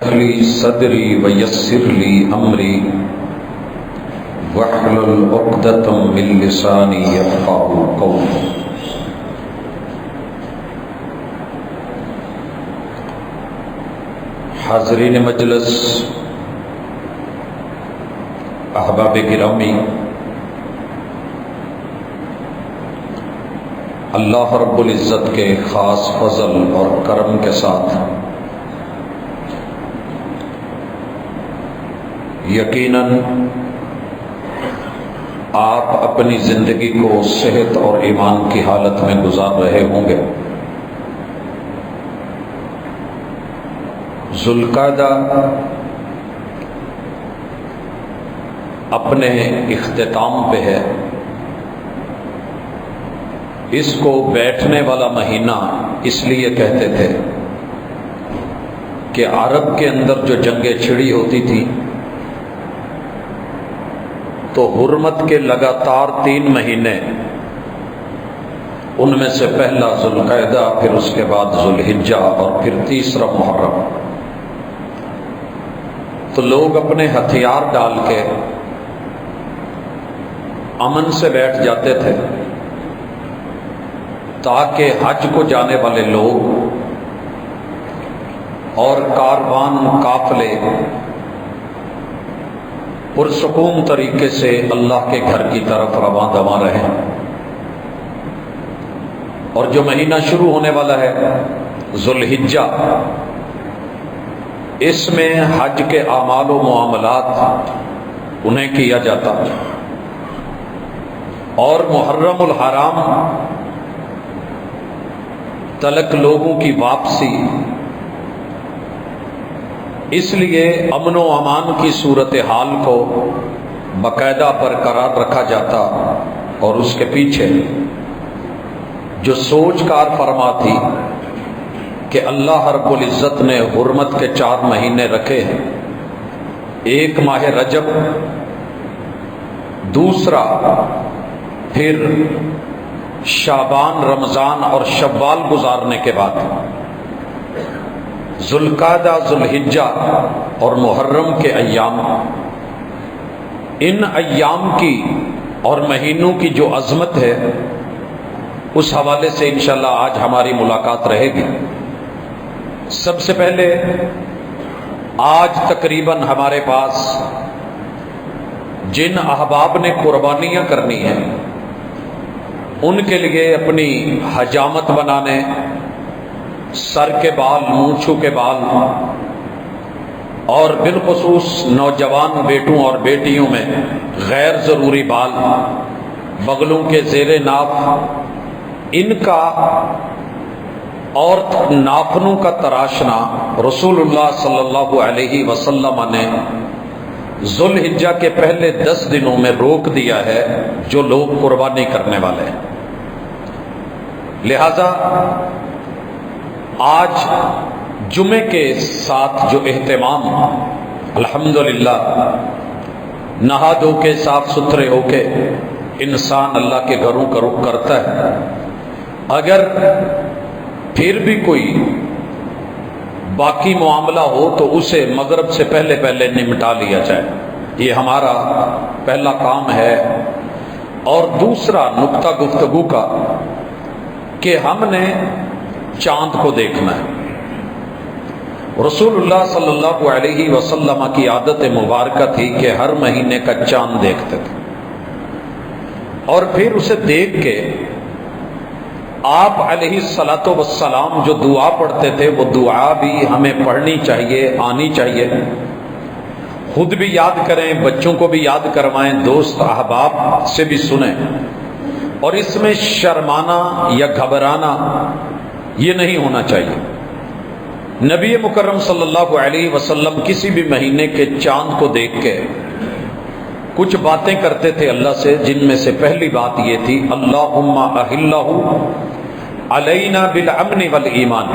لي صدري ويسر لي أمري واحلل عقدة من لساني يفقهوا قولي. حاضرین مجلس، احباب گرامی، اللہ رب العزت کے خاص فضل اور کرم کے ساتھ یقیناً آپ اپنی زندگی کو صحت اور ایمان کی حالت میں گزار رہے ہوں گے۔ ذوالقعدہ اپنے اختتام پہ ہے۔ اس کو بیٹھنے والا مہینہ اس لیے کہتے تھے کہ عرب کے اندر جو جنگیں چھڑی ہوتی تھی تو حرمت کے لگاتار 3 مہینے، ان میں سے پہلا ذوالقعدہ، پھر اس کے بعد ذوالحجہ اور پھر تیسرا محرم، تو لوگ اپنے ہتھیار ڈال کے امن سے بیٹھ جاتے تھے تاکہ حج کو جانے والے لوگ اور کاروان قافلے پرسکون طریقے سے اللہ کے گھر کی طرف رواں دواں رہیں۔ اور جو مہینہ شروع ہونے والا ہے ذوالحجہ، اس میں حج کے اعمال و معاملات انہیں کیا جاتا، اور محرم الحرام تلک لوگوں کی واپسی، اس لیے امن و امان کی صورتحال کو باقاعدہ برقرار رکھا جاتا، اور اس کے پیچھے جو سوچ کار فرما تھی کہ اللہ رب العزت نے حرمت کے 4 مہینے رکھے ہیں، ایک ماہ رجب، دوسرا پھر شعبان، رمضان اور شوال گزارنے کے بعد ذوالقعدہ، ذوالحجہ اور محرم کے ایام، ان ایام کی اور مہینوں کی جو عظمت ہے اس حوالے سے انشاءاللہ آج ہماری ملاقات رہے گی۔ سب سے پہلے آج تقریباً ہمارے پاس جن احباب نے قربانیاں کرنی ہیں ان کے لیے اپنی حجامت بنانے، سر کے بال، مونچھوں کے بال، اور بالخصوص نوجوان بیٹوں اور بیٹیوں میں غیر ضروری بال، بغلوں کے زیر ناف، ان کا اور ناخنوں کا تراشنا رسول اللہ صلی اللہ علیہ وسلم نے ذوالحجہ کے پہلے 10 دنوں میں روک دیا ہے جو لوگ قربانی کرنے والے ہیں۔ لہذا آج جمعے کے ساتھ جو اہتمام الحمدللہ نہا دھو کے صاف ستھرے ہو کے انسان اللہ کے گھروں کا رخ کرتا ہے، اگر پھر بھی کوئی باقی معاملہ ہو تو اسے مغرب سے پہلے نمٹا لیا جائے، یہ ہمارا پہلا کام ہے۔ اور دوسرا نقطہ گفتگو کا کہ ہم نے چاند کو دیکھنا ہے۔ رسول اللہ صلی اللہ علیہ وسلم کی عادت مبارکہ تھی کہ ہر مہینے کا چاند دیکھتے تھے، اور پھر اسے دیکھ کے آپ علیہ الصلاۃ والسلام جو دعا پڑھتے تھے وہ دعا بھی ہمیں پڑھنی چاہیے، آنی چاہیے، خود بھی یاد کریں، بچوں کو بھی یاد کروائیں، دوست احباب سے بھی سنیں، اور اس میں شرمانا یا گھبرانا یہ نہیں ہونا چاہیے۔ نبی مکرم صلی اللہ علیہ وسلم کسی بھی مہینے کے چاند کو دیکھ کے کچھ باتیں کرتے تھے اللہ سے، جن میں سے پہلی بات یہ تھی، اللہم احلہ علینا بالامن والایمان،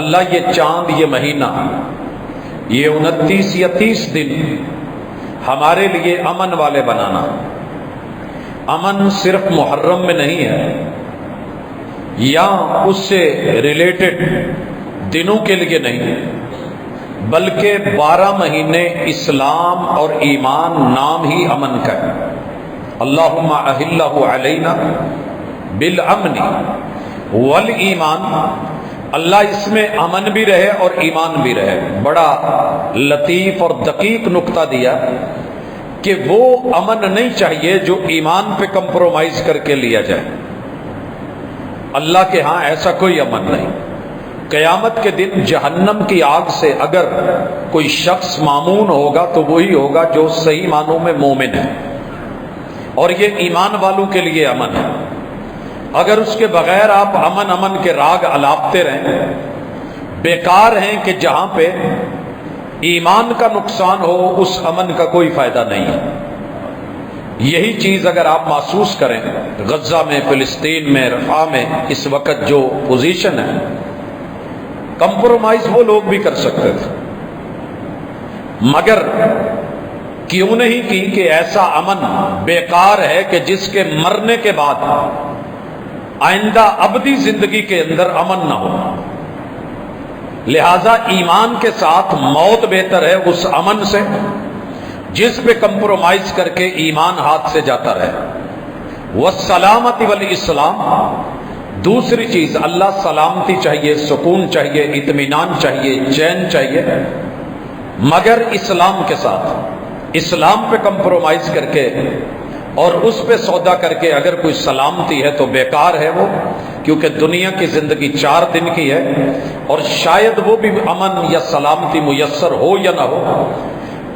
اللہ یہ چاند، یہ مہینہ، یہ 29 یا 30 دن ہمارے لیے امن والے بنانا۔ امن صرف محرم میں نہیں ہے یا اس سے ریلیٹڈ دنوں کے لیے نہیں ہے، بلکہ 12 مہینے اسلام اور ایمان نام ہی امن کا ہے۔ اللہم احلہ علینا بالامن والایمان، اللہ اس میں امن بھی رہے اور ایمان بھی رہے۔ بڑا لطیف اور دقیق نکتہ دیا کہ وہ امن نہیں چاہیے جو ایمان پہ کمپرومائز کر کے لیا جائے۔ اللہ کے ہاں ایسا کوئی امن نہیں۔ قیامت کے دن جہنم کی آگ سے اگر کوئی شخص مامون ہوگا تو وہی ہوگا جو صحیح معنوں میں مومن ہے، اور یہ ایمان والوں کے لیے امن ہے۔ اگر اس کے بغیر آپ امن امن کے راگ الاپتے رہیں، بیکار ہیں کہ جہاں پہ ایمان کا نقصان ہو اس امن کا کوئی فائدہ نہیں ہے۔ یہی چیز اگر آپ محسوس کریں غزہ میں، فلسطین میں، رفح میں اس وقت جو پوزیشن ہے، کمپرومائز وہ لوگ بھی کر سکتے تھے، مگر کیوں نہیں کی کہ ایسا امن بیکار ہے کہ جس کے مرنے کے بعد آئندہ ابدی زندگی کے اندر امن نہ ہو۔ لہذا ایمان کے ساتھ موت بہتر ہے اس امن سے جس پہ کمپرومائز کر کے ایمان ہاتھ سے جاتا رہے۔ والسلامتی والاسلام، دوسری چیز اللہ سلامتی چاہیے، سکون چاہیے، اطمینان چاہیے، چین چاہیے، مگر اسلام کے ساتھ۔ اسلام پہ کمپرومائز کر کے اور اس پہ سودا کر کے اگر کوئی سلامتی ہے تو بیکار ہے وہ، کیونکہ دنیا کی زندگی 4 دن کی ہے، اور شاید وہ بھی امن یا سلامتی میسر ہو یا نہ ہو۔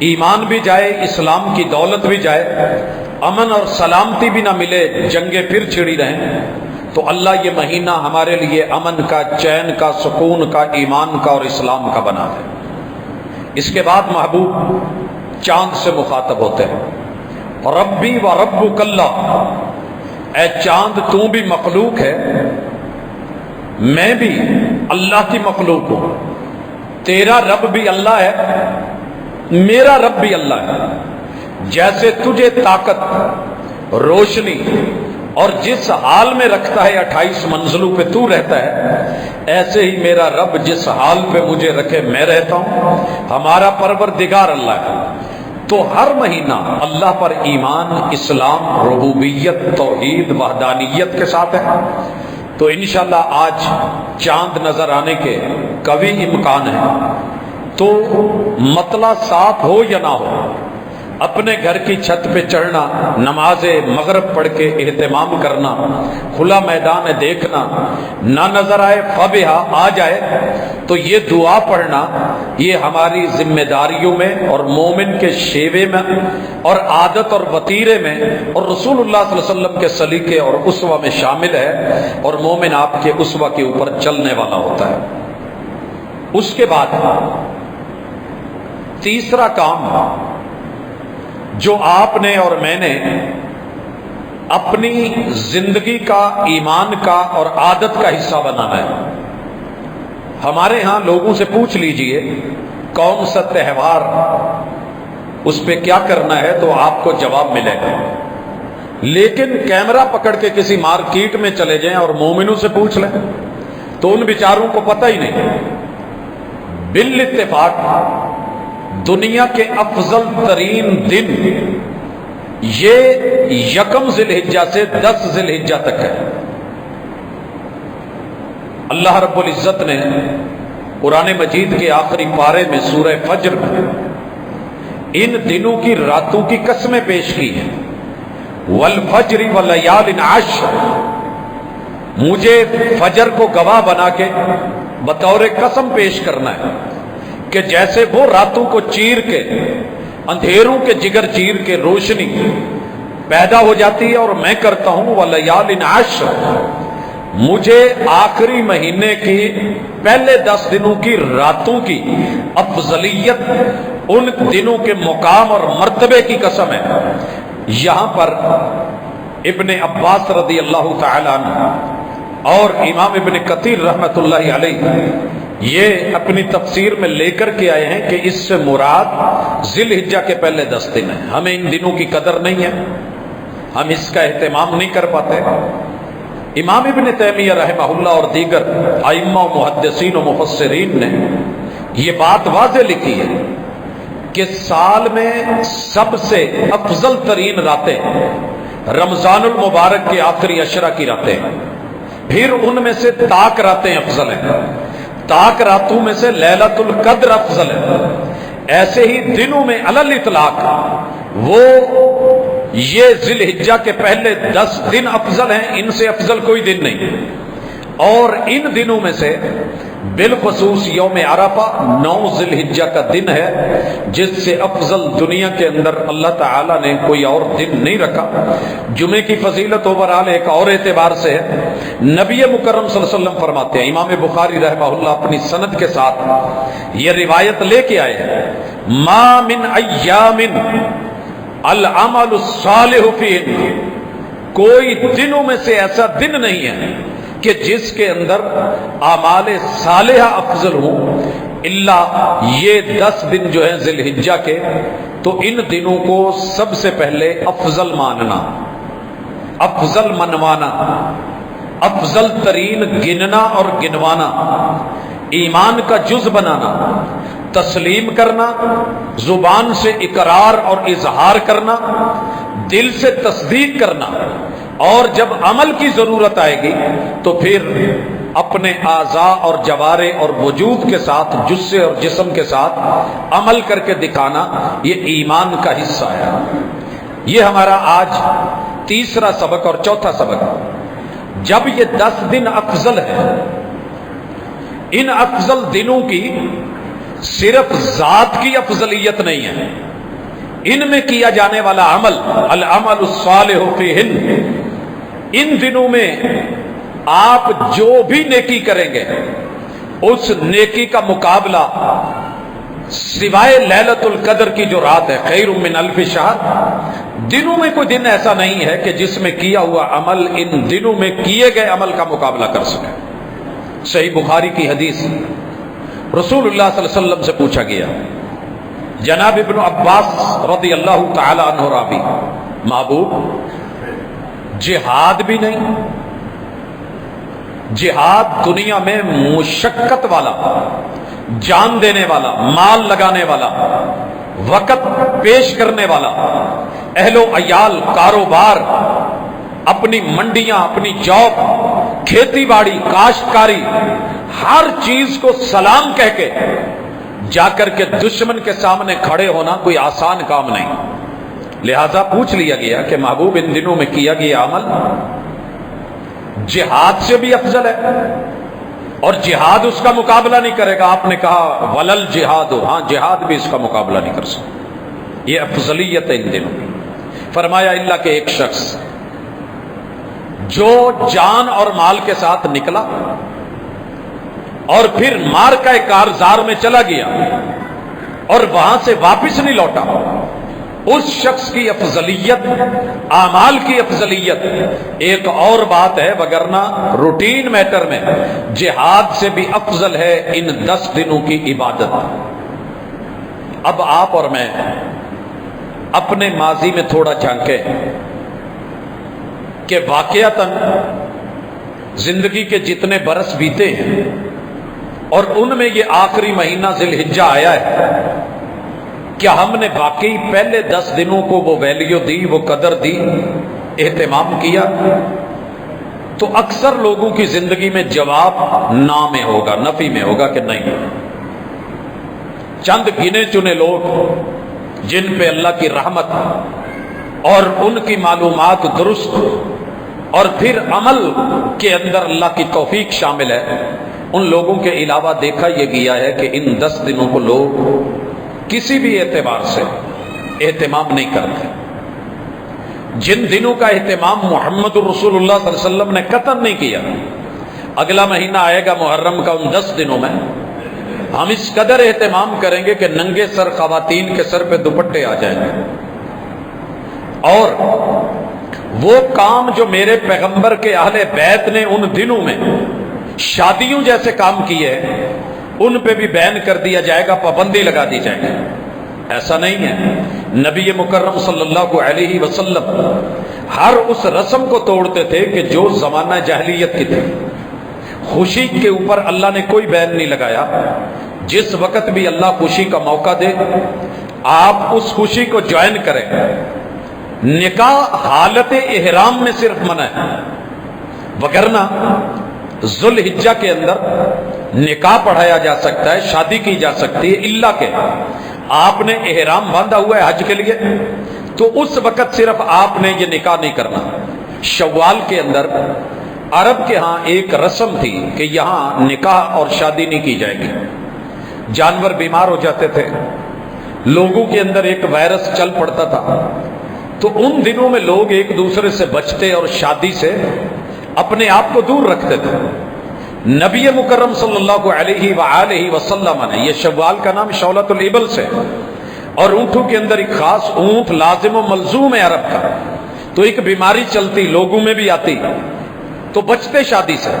ایمان بھی جائے، اسلام کی دولت بھی جائے، امن اور سلامتی بھی نہ ملے، جنگیں پھر چھڑی رہیں، تو اللہ یہ مہینہ ہمارے لیے امن کا، چین کا، سکون کا، ایمان کا اور اسلام کا بنا دے۔ اس کے بعد محبوب چاند سے مخاطب ہوتے ہیں، ربی و ربک اللہ، اے چاند تو بھی مخلوق ہے، میں بھی اللہ کی مخلوق ہوں، تیرا رب بھی اللہ ہے، میرا رب بھی اللہ ہے۔ جیسے تجھے طاقت، روشنی اور جس حال میں رکھتا ہے 28 منزلوں پہ تو رہتا ہے، ایسے ہی میرا رب جس حال پہ مجھے رکھے میں رہتا ہوں۔ ہمارا پروردگار اللہ ہے۔ تو ہر مہینہ اللہ پر ایمان، اسلام، ربوبیت، توحید، وحدانیت کے ساتھ ہے۔ تو انشاءاللہ آج چاند نظر آنے کے قوی امکان ہے، تو مطلع صاف ہو یا نہ ہو، اپنے گھر کی چھت پہ چڑھنا، نماز مغرب پڑھ کے اہتمام کرنا، کھلا میدان دیکھنا، نہ نظر آئے فبہا آ جائے تو یہ دعا پڑھنا، یہ ہماری ذمہ داریوں میں اور مومن کے شیوے میں اور عادت اور وطیرے میں اور رسول اللہ صلی اللہ علیہ وسلم کے سلیقے اور اسوہ میں شامل ہے، اور مومن آپ کے اسوہ کے اوپر چلنے والا ہوتا ہے۔ اس کے بعد تیسرا کام جو آپ نے اور میں نے اپنی زندگی کا، ایمان کا اور عادت کا حصہ بنانا ہے۔ ہمارے ہاں لوگوں سے پوچھ لیجئے کون سا تہوار، اس پہ کیا کرنا ہے تو آپ کو جواب ملے گا، لیکن کیمرہ پکڑ کے کسی مارکیٹ میں چلے جائیں اور مومنوں سے پوچھ لیں تو ان بیچاروں کو پتہ ہی نہیں۔ بالاتفاق دنیا کے افضل ترین دن یہ 1 ذی الحجہ سے 10 ذی الحجہ تک ہے۔ اللہ رب العزت نے قرآن مجید کے آخری پارے میں سورہ فجر میں ان دنوں کی راتوں کی قسمیں پیش کی ہیں۔ والفجر ولیال عشر، مجھے فجر کو گواہ بنا کے بطور قسم پیش کرنا ہے کہ جیسے وہ راتوں کو چیر کے، اندھیروں کے جگر چیر کے روشنی پیدا ہو جاتی ہے، اور میں کرتا ہوں ولیال عشر، مجھے آخری مہینے کی پہلے 10 دنوں کی راتوں کی افضلیت، ان دنوں کے مقام اور مرتبے کی قسم ہے۔ یہاں پر ابن عباس رضی اللہ تعالی عنہ اور امام ابن کثیر رحمۃ اللہ علیہ یہ اپنی تفسیر میں لے کر کے آئے ہیں کہ اس سے مراد ذی الحجہ کے پہلے 10 دن ہیں۔ ہمیں ان دنوں کی قدر نہیں ہے، ہم اس کا اہتمام نہیں کر پاتے۔ امام ابن تیمیہ رحمہ اللہ اور دیگر ائمہ و محدثین و مفسرین نے یہ بات واضح لکھی ہے کہ سال میں سب سے افضل ترین راتیں رمضان المبارک کے آخری عشرہ کی راتیں، پھر ان میں سے تاک راتیں افضل ہیں، تاک راتوں میں سے لیلۃ القدر افضل ہے۔ ایسے ہی دنوں میں علی الاطلاق وہ یہ ذی الحجہ کے پہلے 10 دن افضل ہیں، ان سے افضل کوئی دن نہیں۔ اور ان دنوں میں سے بالخصوص یوم عرفہ 9 ذی الحجہ کا دن ہے، جس سے افضل دنیا کے اندر اللہ تعالیٰ نے کوئی اور دن نہیں رکھا۔ جمعے کی فضیلت اوورال ایک اور اعتبار سے ہے، نبی مکرم صلی اللہ علیہ وسلم فرماتے ہیں، امام بخاری رحمہ اللہ اپنی سند کے ساتھ یہ روایت لے کے آئے ہیں، ما من ایام العمل الصالح فیہن، کوئی دنوں میں سے ایسا دن نہیں ہے کہ جس کے اندر اعمال صالحہ افضل ہوں، الا یہ 10 دن جو ہیں ذی الحجہ کے، تو ان دنوں کو سب سے پہلے افضل ماننا، افضل منوانا، افضل ترین گننا اور گنوانا، ایمان کا جز بنانا، تسلیم کرنا، زبان سے اقرار اور اظہار کرنا، دل سے تصدیق کرنا، اور جب عمل کی ضرورت آئے گی تو پھر اپنے اعضاء اور جوارے اور وجود کے ساتھ، جسے اور جسم کے ساتھ عمل کر کے دکھانا، یہ ایمان کا حصہ ہے۔ یہ ہمارا آج تیسرا سبق اور چوتھا سبق۔ جب یہ 10 دن افضل ہے، ان افضل دنوں کی صرف ذات کی افضلیت نہیں ہے، ان میں کیا جانے والا عمل، العمل الصالح فیہن، ان دنوں میں آپ جو بھی نیکی کریں گے اس نیکی کا مقابلہ سوائے لیلۃ القدر کی جو رات ہے، خیر من الف شہر، دنوں میں کوئی دن ایسا نہیں ہے کہ جس میں کیا ہوا عمل ان دنوں میں کیے گئے عمل کا مقابلہ کر سکے۔ صحیح بخاری کی حدیث، رسول اللہ صلی اللہ علیہ وسلم سے پوچھا گیا، جناب ابن عباس رضی اللہ تعالی عنہ راوی، محبوب جہاد بھی نہیں، جہاد دنیا میں مشقت والا، جان دینے والا، مال لگانے والا، وقت پیش کرنے والا، اہل و عیال، کاروبار، اپنی منڈیاں، اپنی جاب، کھیتی باڑی، کاشتکاری، ہر چیز کو سلام کہہ کے جا کر کے دشمن کے سامنے کھڑے ہونا کوئی آسان کام نہیں۔ لہذا پوچھ لیا گیا کہ محبوب ان دنوں میں کیا گیا عمل جہاد سے بھی افضل ہے، اور جہاد اس کا مقابلہ نہیں کرے گا۔ آپ نے کہا ولل جہاد، ہاں جہاد بھی اس کا مقابلہ نہیں کر سکتا، یہ افضلیت ہے ان دنوں کی۔ فرمایا اللہ کہ ایک شخص جو جان اور مال کے ساتھ نکلا اور پھر مارکہ کارزار میں چلا گیا اور وہاں سے واپس نہیں لوٹا، اس شخص کی افضلیت، اعمال کی افضلیت ایک اور بات ہے، وگرنہ روٹین میٹر میں جہاد سے بھی افضل ہے ان 10 دنوں کی عبادت۔ اب آپ اور میں اپنے ماضی میں تھوڑا جھانکیں کہ واقعتاً زندگی کے جتنے برس بیتے ہیں اور ان میں یہ آخری مہینہ ذی الحجہ آیا ہے، کیا ہم نے واقعی پہلے 10 دنوں کو وہ ویلیو دی، وہ قدر دی، اہتمام کیا؟ تو اکثر لوگوں کی زندگی میں جواب نہ میں ہوگا، نفی میں ہوگا کہ نہیں۔ چند گنے چنے لوگ جن پہ اللہ کی رحمت اور ان کی معلومات درست اور پھر عمل کے اندر اللہ کی توفیق شامل ہے، ان لوگوں کے علاوہ دیکھا یہ گیا ہے کہ ان 10 دنوں کو لوگ کسی بھی اعتبار سے اہتمام نہیں کرتے۔ جن دنوں کا اہتمام محمد الرسول اللہ صلی اللہ علیہ وسلم نے قطعاً نہیں کیا، اگلا مہینہ آئے گا محرم کا، ان 10 دنوں میں ہم اس قدر اہتمام کریں گے کہ ننگے سر خواتین کے سر پہ دوپٹے آ جائیں گے، اور وہ کام جو میرے پیغمبر کے اہل بیت نے ان دنوں میں شادیوں جیسے کام کیے ان پہ بھی بین کر دیا جائے گا، پابندی لگا دی جائے گی۔ ایسا نہیں ہے، نبی مکرم صلی اللہ علیہ وسلم ہر اس رسم کو توڑتے تھے کہ جو زمانہ جاہلیت کی تھی۔ خوشی کے اوپر اللہ نے کوئی بین نہیں لگایا، جس وقت بھی اللہ خوشی کا موقع دے آپ اس خوشی کو جوائن کریں. نکاح حالت احرام میں صرف منع ہے، وگرنہ ذوالحجہ کے اندر نکاح پڑھایا جا سکتا ہے، شادی کی جا سکتی ہے، الا کہ آپ نے احرام باندھا ہوا ہے حج کے لیے تو اس وقت صرف آپ نے یہ نکاح نہیں کرنا. شوال کے اندر عرب کے ہاں ایک رسم تھی کہ یہاں نکاح اور شادی نہیں کی جائے گی. جانور بیمار ہو جاتے تھے، لوگوں کے اندر ایک وائرس چل پڑتا تھا، تو ان دنوں میں لوگ ایک دوسرے سے بچتے اور شادی سے اپنے آپ کو دور رکھتے تھے. نبی مکرم صلی اللہ علیہ وآلہ وسلم نے، یہ شوال کا نام شولۃ الابل سے، اور اونٹوں کے اندر ایک خاص اونٹ لازم و ملزوم ہے عرب کا، تو ایک بیماری چلتی لوگوں میں بھی آتی تو بچتے شادی سے.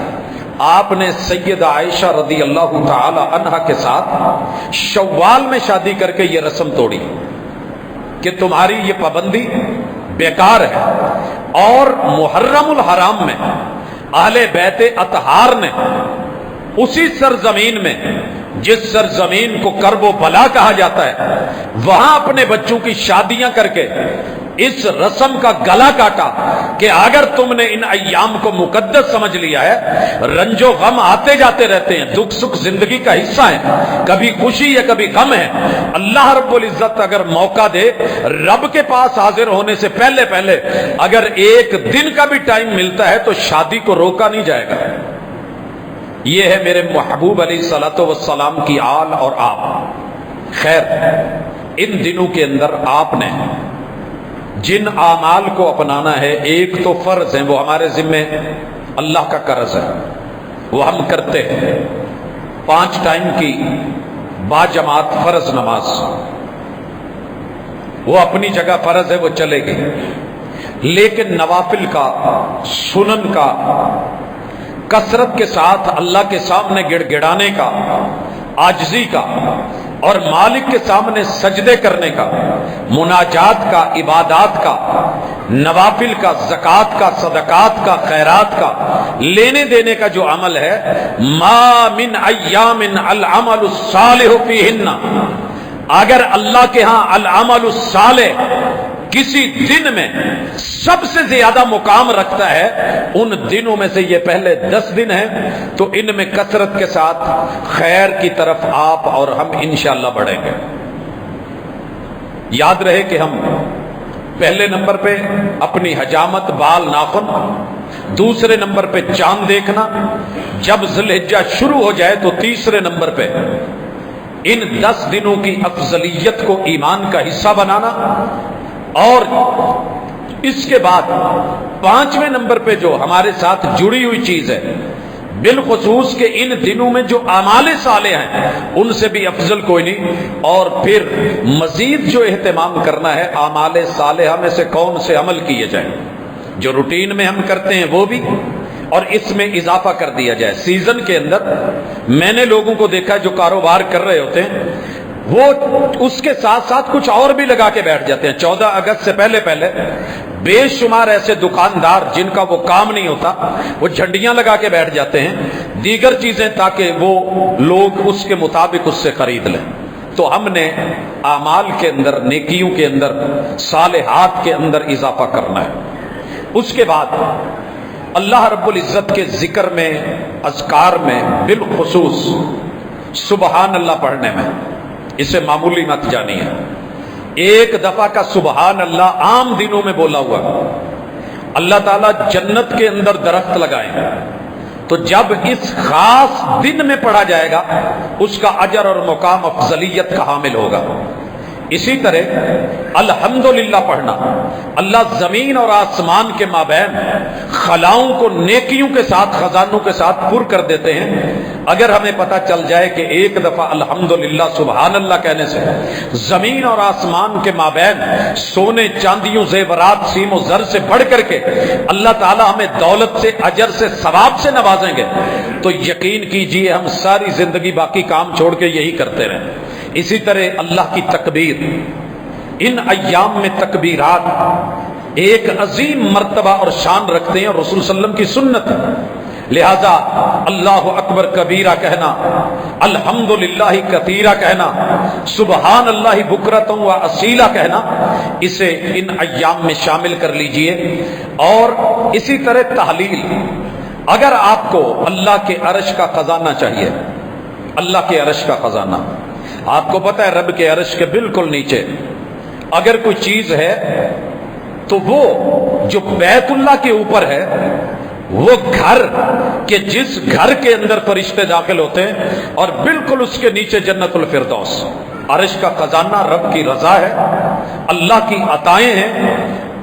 آپ نے سیدہ عائشہ رضی اللہ تعالی عنہا کے ساتھ شوال میں شادی کر کے یہ رسم توڑی کہ تمہاری یہ پابندی بیکار ہے. اور محرم الحرام میں اہل بیت اطہار نے اسی سرزمین میں، جس سرزمین کو کرب و بلا کہا جاتا ہے، وہاں اپنے بچوں کی شادیاں کر کے اس رسم کا گلا کاٹا کہ اگر تم نے ان ایام کو مقدس سمجھ لیا ہے، رنج و غم آتے جاتے رہتے ہیں، دکھ سکھ زندگی کا حصہ ہے، کبھی خوشی ہے کبھی غم ہے. اللہ رب العزت اگر موقع دے رب کے پاس حاضر ہونے سے پہلے پہلے اگر ایک دن کا بھی ٹائم ملتا ہے تو شادی کو روکا نہیں جائے گا. یہ ہے میرے محبوب علیہ الصلوۃ والسلام کی آل اور آپ. خیر، ان دنوں کے اندر آپ نے جن اعمال کو اپنانا ہے، ایک تو فرض ہیں، وہ ہمارے ذمے اللہ کا قرض ہے، وہ ہم کرتے ہیں. 5 ٹائم کی باجماعت فرض نماز وہ اپنی جگہ فرض ہے، وہ چلے گی. لیکن نوافل کا، سنن کا، کثرت کے ساتھ اللہ کے سامنے گڑ گڑانے کا، عاجزی کا، اور مالک کے سامنے سجدے کرنے کا، مناجات کا، عبادات کا، نوافل کا، زکوٰۃ کا، صدقات کا، خیرات کا، لینے دینے کا جو عمل ہے، ما من ایام العمل الصالح فیہن، اگر اللہ کے ہاں العمل الصالح کسی دن میں سب سے زیادہ مقام رکھتا ہے، ان دنوں میں سے یہ پہلے 10 دن ہیں، تو ان میں کثرت کے ساتھ خیر کی طرف آپ اور ہم انشاءاللہ بڑھیں گے. یاد رہے کہ ہم پہلے نمبر پہ اپنی حجامت، بال، ناخن، دوسرے نمبر پہ چاند دیکھنا، جب ذی الحجہ شروع ہو جائے تو تیسرے نمبر پہ ان 10 دنوں کی افضلیت کو ایمان کا حصہ بنانا، اور اس کے بعد 5ویں نمبر پہ جو ہمارے ساتھ جڑی ہوئی چیز ہے، بالخصوص کہ ان دنوں میں جو اعمال صالح ہیں ان سے بھی افضل کوئی نہیں. اور پھر مزید جو اہتمام کرنا ہے، اعمال صالحہ میں سے کون سے عمل کیے جائیں، جو روٹین میں ہم کرتے ہیں وہ بھی، اور اس میں اضافہ کر دیا جائے. سیزن کے اندر میں نے لوگوں کو دیکھا جو کاروبار کر رہے ہوتے ہیں، وہ اس کے ساتھ ساتھ کچھ اور بھی لگا کے بیٹھ جاتے ہیں. 14 اگست سے پہلے پہلے بے شمار ایسے دکاندار جن کا وہ کام نہیں ہوتا، وہ جھنڈیاں لگا کے بیٹھ جاتے ہیں، دیگر چیزیں، تاکہ وہ لوگ اس کے مطابق اس سے خرید لیں. تو ہم نے اعمال کے اندر، نیکیوں کے اندر، صالحات کے اندر اضافہ کرنا ہے. اس کے بعد اللہ رب العزت کے ذکر میں، اذکار میں، بالخصوص سبحان اللہ پڑھنے میں، اسے معمولی مت جانیے. ایک دفعہ کا سبحان اللہ عام دنوں میں بولا ہوا، اللہ تعالیٰ جنت کے اندر درخت لگائیں گے، تو جب اس خاص دن میں پڑھا جائے گا اس کا اجر اور مقام افضلیت کا حامل ہوگا. اسی طرح الحمدللہ پڑھنا، اللہ زمین اور آسمان کے مابین خلاؤں کو نیکیوں کے ساتھ، خزانوں کے ساتھ پر کر دیتے ہیں. اگر ہمیں پتہ چل جائے کہ ایک دفعہ الحمدللہ سبحان اللہ کہنے سے زمین اور آسمان کے مابین سونے، چاندیوں، زیورات، سیم و زر سے بڑھ کر کے اللہ تعالیٰ ہمیں دولت سے، اجر سے، ثواب سے نوازیں گے، تو یقین کیجئے ہم ساری زندگی باقی کام چھوڑ کے یہی کرتے رہیں. اسی طرح اللہ کی تکبیر، ان ایام میں تکبیرات ایک عظیم مرتبہ اور شان رکھتے ہیں، اور رسول صلی اللہ علیہ وسلم کی سنت ہے لہذا اللہ اکبر کبیرہ کہنا، الحمدللہ کثیرہ کہنا، سبحان اللہ بکرۃ و اصیلہ کہنا، اسے ان ایام میں شامل کر لیجئے۔ اور اسی طرح تحلیل، اگر آپ کو اللہ کے عرش کا خزانہ چاہیے، اللہ کے عرش کا خزانہ، آپ کو پتہ ہے رب کے عرش کے بالکل نیچے اگر کوئی چیز ہے تو وہ جو بیت اللہ کے اوپر ہے، وہ گھر کہ جس گھر کے اندر فرشتے داخل ہوتے ہیں، اور بالکل اس کے نیچے جنت الفردوس، عرش کا خزانہ رب کی رضا ہے، اللہ کی عطائیں ہیں،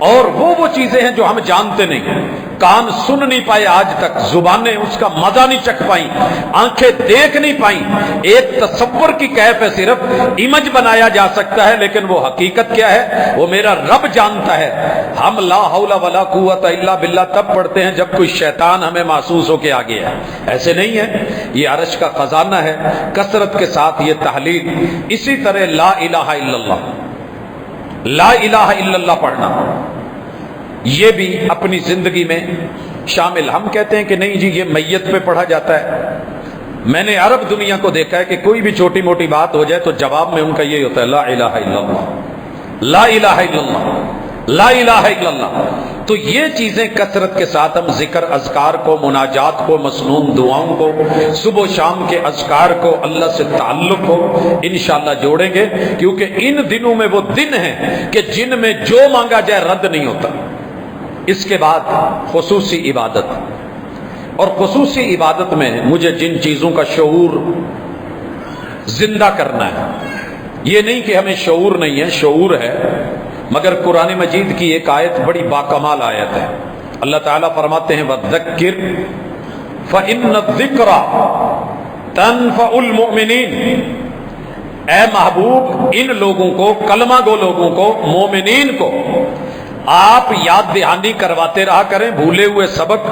اور وہ چیزیں ہیں جو ہم جانتے نہیں، کان سن نہیں پائے آج تک، زبانیں اس کا مزہ نہیں چکھ پائیں، آنکھیں دیکھ نہیں پائیں، ایک تصور کی کیف ہے، صرف امیج بنایا جا سکتا ہے، لیکن وہ حقیقت کیا ہے وہ میرا رب جانتا ہے۔ ہم لا حول ولا قوت الا باللہ تب پڑھتے ہیں جب کوئی شیطان ہمیں محسوس ہو کے آ گیا ہے، ایسے نہیں ہے۔ یہ عرش کا خزانہ ہے، کثرت کے ساتھ یہ تحلیل، اسی طرح لا الہ الا اللہ، لا الہ الا اللہ پڑھنا، یہ بھی اپنی زندگی میں شامل۔ ہم کہتے ہیں کہ نہیں جی یہ میت پہ پڑھا جاتا ہے، میں نے عرب دنیا کو دیکھا ہے کہ کوئی بھی چھوٹی موٹی بات ہو جائے تو جواب میں ان کا یہی ہوتا ہے لا الہ الا اللہ، لا الہ الا اللہ، لا الہ الا اللہ۔ تو یہ چیزیں کثرت کے ساتھ ہم ذکر اذکار کو، مناجات کو، مسنون دعاؤں کو، صبح و شام کے اذکار کو، اللہ سے تعلق کو انشاءاللہ جوڑیں گے، کیونکہ ان دنوں میں وہ دن ہیں کہ جن میں جو مانگا جائے رد نہیں ہوتا۔ اس کے بعد خصوصی عبادت، اور خصوصی عبادت میں مجھے جن چیزوں کا شعور زندہ کرنا ہے، یہ نہیں کہ ہمیں شعور نہیں ہے، شعور ہے، مگر قرآن مجید کی ایک آیت بڑی باکمال آیت ہے۔ اللہ تعالیٰ فرماتے ہیں وَذَكِّرْ فَإِنَّ الذِّكْرَ تَنفَعُ الْمُؤْمِنِينَ، اے محبوب ان لوگوں کو، کلمہ گو لوگوں کو، مومنین کو آپ یاد دہانی کرواتے رہا کریں، بھولے ہوئے سبق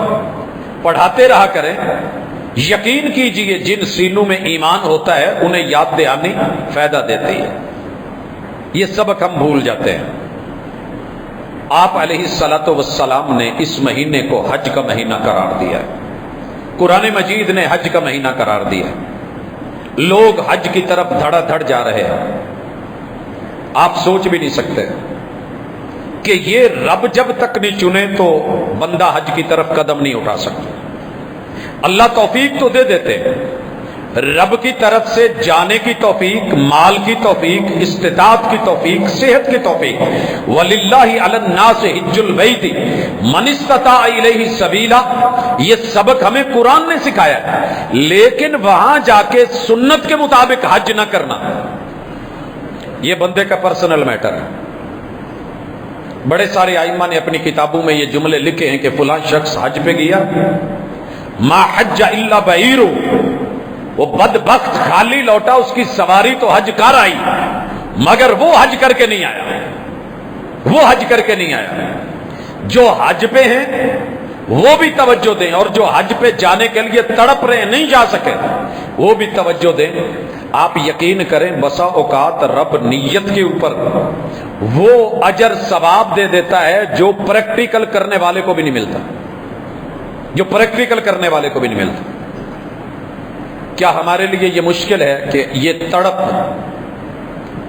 پڑھاتے رہا کریں۔ یقین کیجئے جن سینوں میں ایمان ہوتا ہے انہیں یاد دہانی فائدہ دیتی ہے۔ یہ سبق ہم بھول جاتے ہیں۔ آپ علیہ الصلوۃ والسلام نے اس مہینے کو حج کا مہینہ قرار دیا ہے، قرآن مجید نے حج کا مہینہ قرار دیا ہے، لوگ حج کی طرف دھڑا دھڑ جا رہے ہیں۔ آپ سوچ بھی نہیں سکتے کہ یہ رب جب تک نہیں چنے تو بندہ حج کی طرف قدم نہیں اٹھا سکتا۔ اللہ توفیق تو دے دیتے، رب کی طرف سے جانے کی توفیق، مال کی توفیق، استطاعت کی توفیق، صحت کی توفیق۔ وَلِلَّهِ عَلَى النَّاسِ حِجُّ الْبَيْتِ مَنِ اسْتَطَاعَ إِلَيْهِ سَبِيلًا، یہ سبق ہمیں قرآن نے سکھایا ہے، لیکن وہاں جا کے سنت کے مطابق حج نہ کرنا، یہ بندے کا پرسنل میٹر ہے۔ بڑے سارے ائمہ نے اپنی کتابوں میں یہ جملے لکھے ہیں کہ فلاں شخص حج پہ گیا، ما حج الا بعیر، وہ بدبخت خالی لوٹا، اس کی سواری تو حج کر آئی مگر وہ حج کر کے نہیں آیا، وہ حج کر کے نہیں آیا۔ جو حج پہ ہیں وہ بھی توجہ دیں، اور جو حج پہ جانے کے لیے تڑپ رہے ہیں نہیں جا سکے وہ بھی توجہ دیں۔ آپ یقین کریں بسا اوقات رب نیت کے اوپر وہ اجر ثواب دے دیتا ہے جو پریکٹیکل کرنے والے کو بھی نہیں ملتا، جو پریکٹیکل کرنے والے کو بھی نہیں ملتا۔ کیا ہمارے لیے یہ مشکل ہے کہ یہ تڑپ،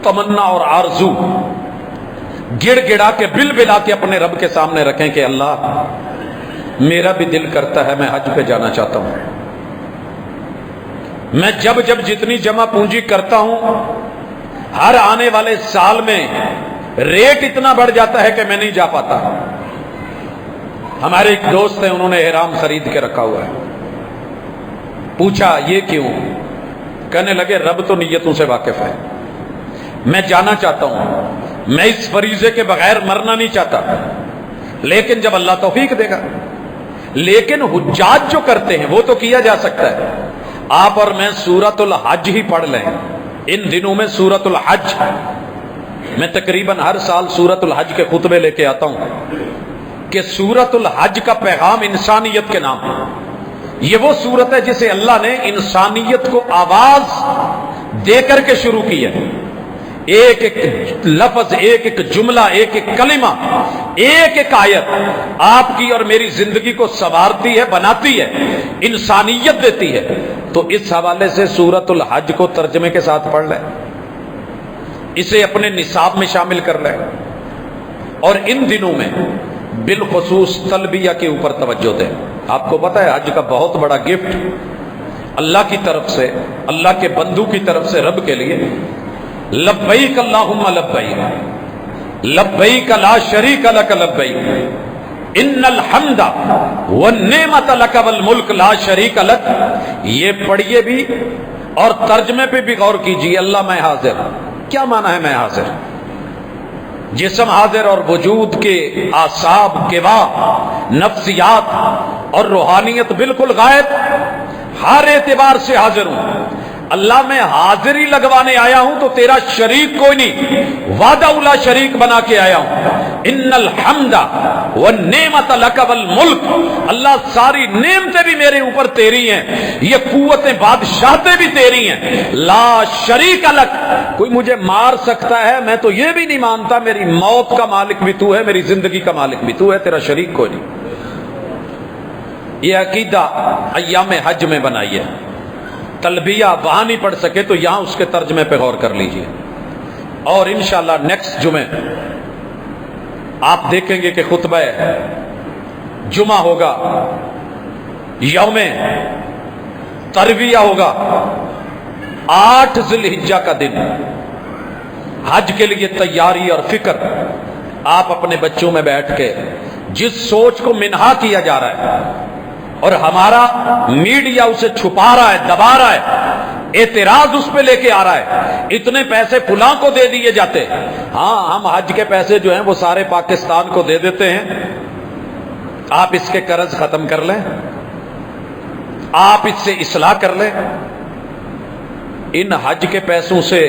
تمنا اور آرزو گڑ گڑا کے بل بلا کے اپنے رب کے سامنے رکھیں کہ اللہ میرا بھی دل کرتا ہے میں حج پہ جانا چاہتا ہوں، میں جب جتنی جمع پونجی کرتا ہوں ہر آنے والے سال میں ریٹ اتنا بڑھ جاتا ہے کہ میں نہیں جا پاتا۔ ہمارے ایک دوست ہیں، انہوں نے احرام خرید کے رکھا ہوا ہے، پوچھا یہ کیوں؟ کہنے لگے رب تو نیتوں سے واقف ہے، میں جانا چاہتا ہوں، میں اس فریضے کے بغیر مرنا نہیں چاہتا، لیکن جب اللہ توفیق دے گا۔ لیکن حجاج جو کرتے ہیں وہ تو کیا جا سکتا ہے۔ آپ اور میں سورۃ الحج ہی پڑھ لیں، ان دنوں میں سورۃ الحج، میں تقریباً ہر سال سورۃ الحج کے خطبے لے کے آتا ہوں کہ سورۃ الحج کا پیغام انسانیت کے نام، یہ وہ سورت ہے جسے اللہ نے انسانیت کو آواز دے کر کے شروع کی ہے۔ ایک ایک لفظ، ایک ایک جملہ، ایک ایک کلمہ، ایک ایک آیت آپ کی اور میری زندگی کو سنوارتی ہے، بناتی ہے، انسانیت دیتی ہے۔ تو اس حوالے سے سورۃ الحج کو ترجمے کے ساتھ پڑھ لیں، اسے اپنے نصاب میں شامل کر لیں، اور ان دنوں میں بالخصوص تلبیہ کے اوپر توجہ دیں۔ آپ کو پتہ ہے حج کا بہت بڑا گفٹ اللہ کی طرف سے، اللہ کے بندو کی طرف سے رب کے لیے، لبیک اللہم لبیک لبیک لا شریک لک لبیک ان الحمد والنعمت لک والملک لا شریک لک۔ یہ پڑھیے بھی اور ترجمے پہ بھی غور کیجیے۔ اللہ میں حاضر، کیا معنی ہے میں حاضر؟ جسم حاضر اور وجود کے اعصاب، گواہ، نفسیات اور روحانیت بالکل غائب، ہر اعتبار سے حاضر ہوں۔ اللہ میں حاضری لگوانے آیا ہوں تو تیرا شریک کوئی نہیں، وعدہ اولا شریک بنا کے آیا ہوں۔ ان الحمد والنعمت لک والملک، اللہ ساری نعمتیں بھی میرے اوپر تیری ہیں، یہ قوتیں بادشاہتیں بھی تیری ہیں، لا شریک لک، کوئی مجھے مار سکتا ہے میں تو یہ بھی نہیں مانتا، میری موت کا مالک بھی تو ہے، میری زندگی کا مالک بھی تو ہے، تیرا شریک کوئی نہیں۔ یہ عقیدہ ایام حج میں بنائیے۔ تلبیہ وہاں نہیں پڑھ سکے تو یہاں اس کے ترجمے پہ غور کر لیجئے، اور انشاءاللہ نیکسٹ جمعے آپ دیکھیں گے کہ خطبہ جمعہ ہوگا، یوم ترویہ ہوگا، 8 ذی الحجہ کا دن، حج کے لیے تیاری اور فکر آپ اپنے بچوں میں بیٹھ کے جس سوچ کو منہا کیا جا رہا ہے اور ہمارا میڈیا اسے چھپا رہا ہے، دبا رہا ہے، اعتراض اس پہ لے کے آ رہا ہے، اتنے پیسے فلاں کو دے دیے جاتے، ہاں ہم حج کے پیسے جو ہیں وہ سارے پاکستان کو دے دیتے ہیں، آپ اس کے قرض ختم کر لیں، آپ اس سے اصلاح کر لیں۔ ان حج کے پیسوں سے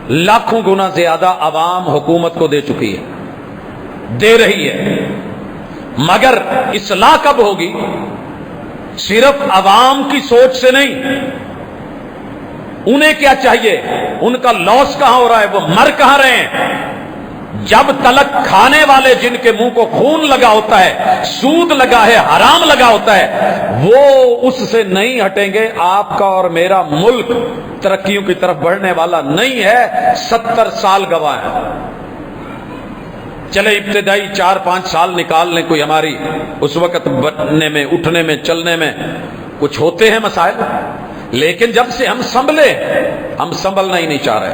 لاکھوں گنا زیادہ عوام حکومت کو دے چکی ہے، دے رہی ہے، مگر اصلاح کب ہوگی؟ صرف عوام کی سوچ سے نہیں۔ انہیں کیا چاہیے؟ ان کا لاس کہاں ہو رہا ہے؟ وہ مر کہاں رہے ہیں؟ جب تلک کھانے والے جن کے منہ کو خون لگا ہوتا ہے، سود لگا ہے، حرام لگا ہوتا ہے، وہ اس سے نہیں ہٹیں گے، آپ کا اور میرا ملک ترقیوں کی طرف بڑھنے والا نہیں ہے۔ 70 سال گواہ ہیں، چلے ابتدائی 4-5 سال نکال لیں، کوئی ہماری اس وقت بننے میں، اٹھنے میں، چلنے میں کچھ ہوتے ہیں مسائل، لیکن جب سے ہم سنبھلے، ہم سنبھلنا ہی نہیں چاہ رہے۔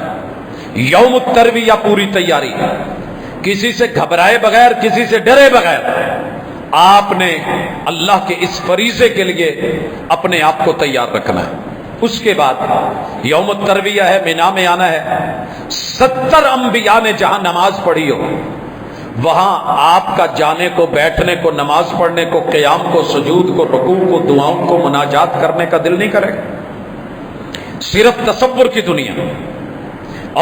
یوم الترویہ پوری تیاری، کسی سے گھبرائے بغیر، کسی سے ڈرے بغیر آپ نے اللہ کے اس فریضے کے لیے اپنے آپ کو تیار رکھنا ہے۔ اس کے بعد یوم الترویہ ہے، مینا میں آنا ہے۔ 70 انبیاء نے جہاں نماز پڑھی ہو وہاں آپ کا جانے کو، بیٹھنے کو، نماز پڑھنے کو، قیام کو، سجود کو، رکوع کو، دعاؤں کو، مناجات کرنے کا دل نہیں کرے گا، صرف تصور کی دنیا۔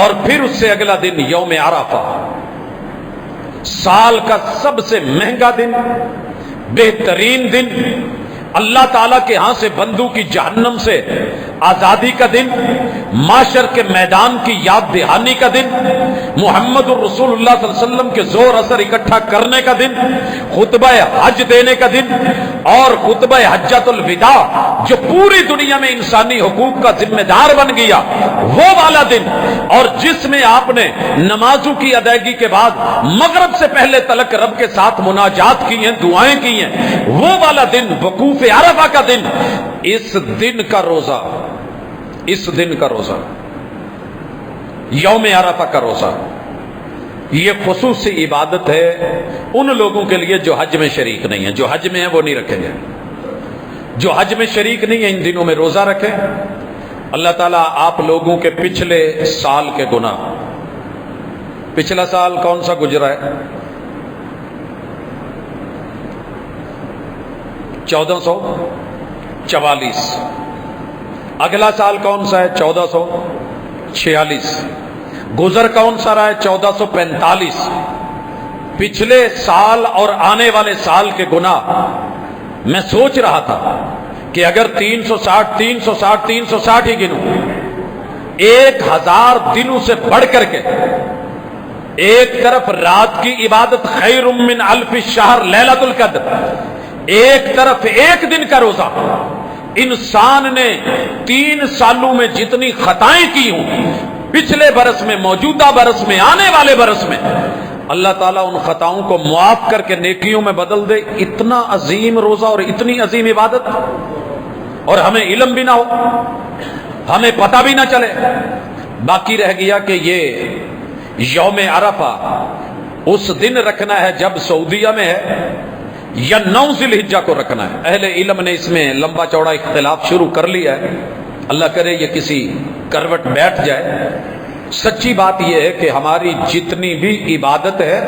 اور پھر اس سے اگلا دن یوم عرفہ، سال کا سب سے مہنگا دن، بہترین دن، اللہ تعالیٰ کے ہاں سے بندوں کی جہنم سے آزادی کا دن، معاشر کے میدان کی یاد دہانی کا دن، محمد الرسول اللہ صلی اللہ علیہ وسلم کے زور اثر اکٹھا کرنے کا دن، خطبہ حج دینے کا دن، اور خطبہ حجۃ الوداع جو پوری دنیا میں انسانی حقوق کا ذمہ دار بن گیا، وہ والا دن، اور جس میں آپ نے نمازوں کی ادائیگی کے بعد مغرب سے پہلے تلک رب کے ساتھ مناجات کی ہیں، دعائیں کی ہیں، وہ والا دن، وقوف عرفہ کا دن۔ اس دن کا روزہ، اس دن کا روزہ، یوم عرفہ کا روزہ، یہ خصوصی عبادت ہے ان لوگوں کے لیے جو حج میں شریک نہیں ہیں۔ جو حج میں ہیں وہ نہیں رکھیں گے، جو حج میں شریک نہیں ہیں ان دنوں میں روزہ رکھیں۔ اللہ تعالیٰ آپ لوگوں کے پچھلے سال کے گناہ، پچھلا سال کون سا گزرا ہے؟ 1444۔ اگلا سال کون سا ہے؟ 1446۔ گزر کون سا رہا ہے؟ 1445۔ پچھلے سال اور آنے والے سال کے گناہ میں سوچ رہا تھا کہ اگر 360 ہی گنوں 1000 دنوں سے بڑھ کر کے ایک طرف رات کی عبادت خیر من الف شہر لیلۃ القدر، ایک طرف ایک دن کا روزہ، انسان نے 3 سالوں میں جتنی خطائیں کی ہوں، پچھلے برس میں، موجودہ برس میں، آنے والے برس میں، اللہ تعالیٰ ان خطاؤں کو معاف کر کے نیکیوں میں بدل دے۔ اتنا عظیم روزہ اور اتنی عظیم عبادت، اور ہمیں علم بھی نہ ہو، ہمیں پتہ بھی نہ چلے۔ باقی رہ گیا کہ یہ یوم عرفہ اس دن رکھنا ہے جب سعودیہ میں ہے یا 9 ذی الحجہ کو رکھنا ہے۔ اہل علم نے اس میں لمبا چوڑا اختلاف شروع کر لیا ہے، اللہ کرے یہ کسی کروٹ بیٹھ جائے۔ سچی بات یہ ہے کہ ہماری جتنی بھی عبادت ہے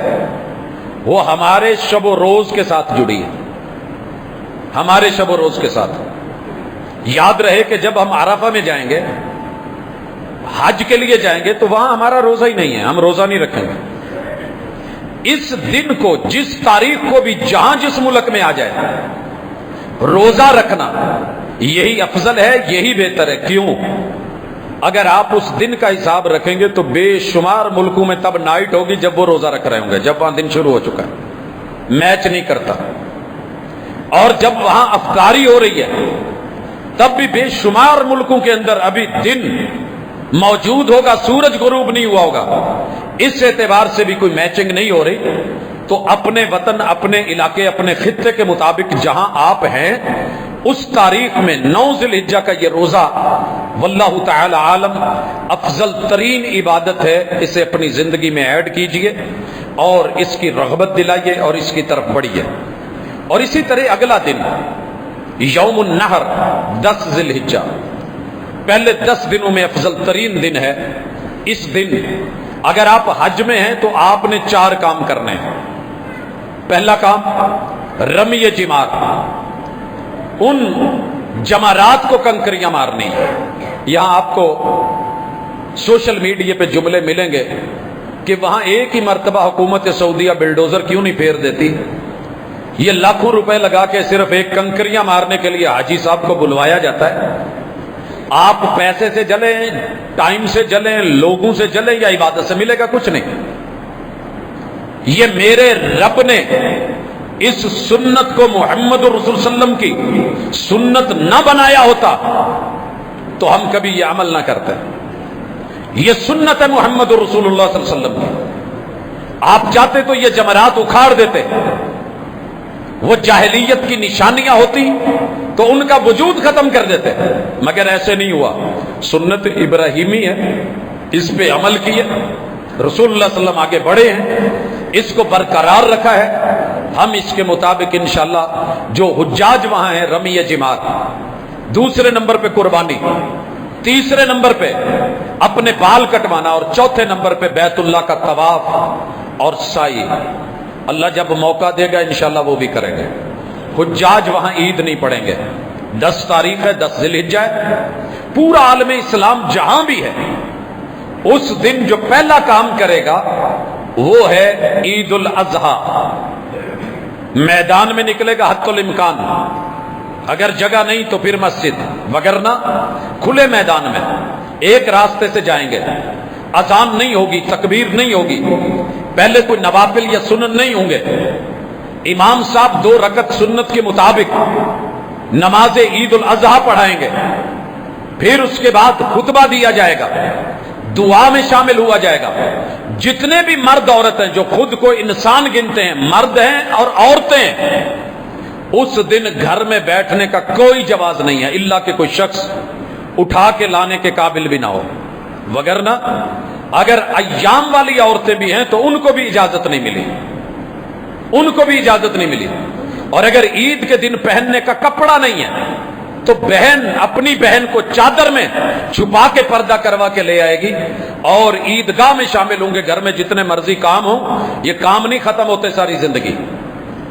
وہ ہمارے شب و روز کے ساتھ جڑی ہے، ہمارے شب و روز کے ساتھ۔ یاد رہے کہ جب ہم عرفہ میں جائیں گے، حج کے لیے جائیں گے، تو وہاں ہمارا روزہ ہی نہیں ہے، ہم روزہ نہیں رکھیں گے۔ اس دن کو، جس تاریخ کو بھی جہاں جس ملک میں آ جائے، روزہ رکھنا یہی افضل ہے، یہی بہتر ہے۔ کیوں؟ اگر آپ اس دن کا حساب رکھیں گے تو بے شمار ملکوں میں تب نائٹ ہوگی جب وہ روزہ رکھ رہے ہوں گے، جب وہاں دن شروع ہو چکا ہے، میچ نہیں کرتا۔ اور جب وہاں افطاری ہو رہی ہے تب بھی بے شمار ملکوں کے اندر ابھی دن موجود ہوگا، سورج غروب نہیں ہوا ہوگا۔ اس اعتبار سے بھی کوئی میچنگ نہیں ہو رہی، تو اپنے وطن، اپنے علاقے، اپنے خطے کے مطابق جہاں آپ ہیں اس تاریخ میں 9 ذی الحجہ کا یہ روزہ واللہ تعالی عالم افضل ترین عبادت ہے۔ اسے اپنی زندگی میں ایڈ کیجئے اور اس کی رغبت دلائیے اور اس کی طرف بڑھیے۔ اور اسی طرح اگلا دن یوم النحر 10 ذی الحجہ، پہلے 10 دنوں میں افضل ترین دن ہے۔ اس دن اگر آپ حج میں ہیں تو آپ نے 4 کام کرنے ہیں۔ پہلا کام رمی جمار، ان جمارات کو کنکریاں مارنی۔ یہاں آپ کو سوشل میڈیا پہ جملے ملیں گے کہ وہاں ایک ہی مرتبہ حکومت سعودیہ بلڈوزر کیوں نہیں پھیر دیتی، یہ لاکھوں روپے لگا کے صرف ایک کنکریاں مارنے کے لیے حاجی صاحب کو بلوایا جاتا ہے۔ آپ پیسے سے جلیں، ٹائم سے جلیں، لوگوں سے جلیں، یا عبادت سے ملے گا کچھ نہیں۔ یہ میرے رب نے اس سنت کو محمد رسول صلی اللہ علیہ وسلم کی سنت نہ بنایا ہوتا تو ہم کبھی یہ عمل نہ کرتے۔ یہ سنت ہے محمد رسول اللہ صلی اللہ علیہ وسلم کی۔ آپ چاہتے تو یہ جمرات اکھاڑ دیتے، وہ جاہلیت کی نشانیاں ہوتی تو ان کا وجود ختم کر دیتے، مگر ایسے نہیں ہوا۔ سنت ابراہیمی ہے، اس پہ عمل کیے، رسول اللہ صلی اللہ علیہ وسلم آگے بڑھے ہیں، اس کو برقرار رکھا ہے۔ ہم اس کے مطابق انشاءاللہ جو حجاج وہاں ہیں رمی جمار، دوسرے نمبر پہ قربانی، تیسرے نمبر پہ اپنے بال کٹوانا، اور چوتھے نمبر پہ بیت اللہ کا طواف اور سعی۔ اللہ جب موقع دے گا انشاءاللہ وہ بھی کریں گے۔ حجاج وہاں عید نہیں پڑھیں گے۔ 10 تاریخ ہے، 10 ذی الحجہ ہے، پورا عالم اسلام جہاں بھی ہے اس دن جو پہلا کام کرے گا وہ ہے عید الاضحیٰ۔ میدان میں نکلے گا حتی الامکان، اگر جگہ نہیں تو پھر مسجد، وگرنہ کھلے میدان میں ایک راستے سے جائیں گے۔ اذان نہیں ہوگی، تکبیر نہیں ہوگی، پہلے کوئی نوافل یا سنن نہیں ہوں گے۔ امام صاحب 2 رکعت سنت کے مطابق نماز عید الاضحیٰ پڑھائیں گے، پھر اس کے بعد خطبہ دیا جائے گا، دعا میں شامل ہوا جائے گا۔ جتنے بھی مرد عورت ہیں جو خود کو انسان گنتے ہیں، مرد ہیں اور عورتیں، اس دن گھر میں بیٹھنے کا کوئی جواز نہیں ہے، الا کہ کوئی شخص اٹھا کے لانے کے قابل بھی نہ ہو، وگرنہ اگر ایام والی عورتیں بھی ہیں تو ان کو بھی اجازت نہیں ملی، ان کو بھی اجازت نہیں ملی۔ اور اگر عید کے دن پہننے کا کپڑا نہیں ہے تو بہن اپنی بہن کو چادر میں چھپا کے پردہ کروا کے لے آئے گی اور عیدگاہ میں شامل ہوں گے۔ گھر میں جتنے مرضی کام ہوں، یہ کام نہیں ختم ہوتے ساری زندگی۔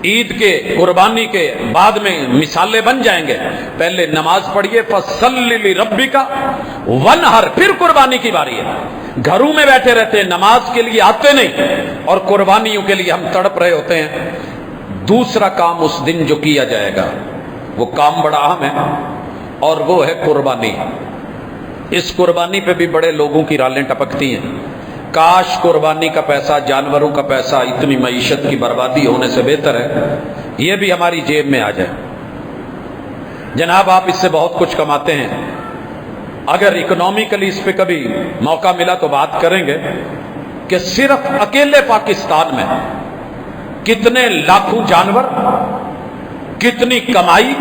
عید کے قربانی کے بعد میں مثالیں بن جائیں گے۔ پہلے نماز پڑھیے، فَصَلِّ لِرَبِّكَ وَانْحَرْ، پھر قربانی کی باری ہے۔ گھروں میں بیٹھے رہتے ہیں، نماز کے لیے آتے نہیں، اور قربانیوں کے لیے ہم تڑپ رہے ہوتے ہیں۔ دوسرا کام اس دن جو کیا جائے گا وہ کام بڑا اہم ہے، اور وہ ہے قربانی۔ اس قربانی پہ بھی بڑے لوگوں کی رالیں ٹپکتی ہیں، کاش قربانی کا پیسہ، جانوروں کا پیسہ اتنی معیشت کی بربادی ہونے سے بہتر ہے یہ بھی ہماری جیب میں آ جائے۔ جناب آپ اس سے بہت کچھ کماتے ہیں، اگر اکنومیکلی اس پہ کبھی موقع ملا تو بات کریں گے کہ صرف اکیلے پاکستان میں کتنے لاکھوں جانور، کتنی کمائی